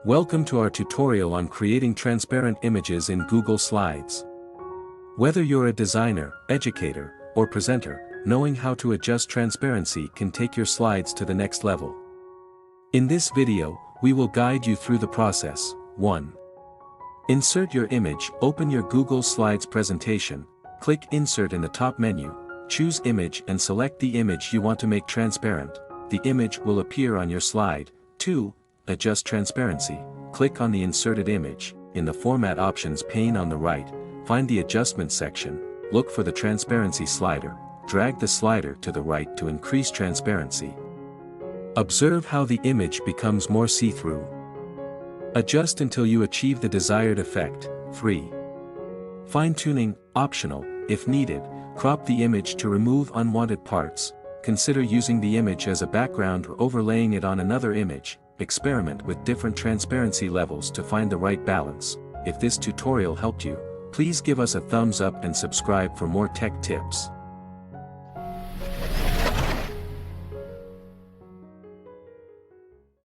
Welcome to our tutorial on creating transparent images in Google Slides. Whether you're a designer, educator, or presenter, knowing how to adjust transparency can take your slides to the next level. In this video, we will guide you through the process. 1. Insert your image. Open your Google Slides presentation, click Insert in the top menu, choose Image and select the image you want to make transparent. The image will appear on your slide. 2. Adjust transparency. Click on the inserted image. In the Format Options pane on the right, find the Adjustment section, look for the Transparency slider, drag the slider to the right to increase transparency. Observe how the image becomes more see-through. Adjust until you achieve the desired effect. 3. Fine-tuning, optional, if needed, crop the image to remove unwanted parts. Consider using the image as a background or overlaying it on another image. Experiment with different transparency levels to find the right balance. If this tutorial helped you, please give us a thumbs up and subscribe for more tech tips.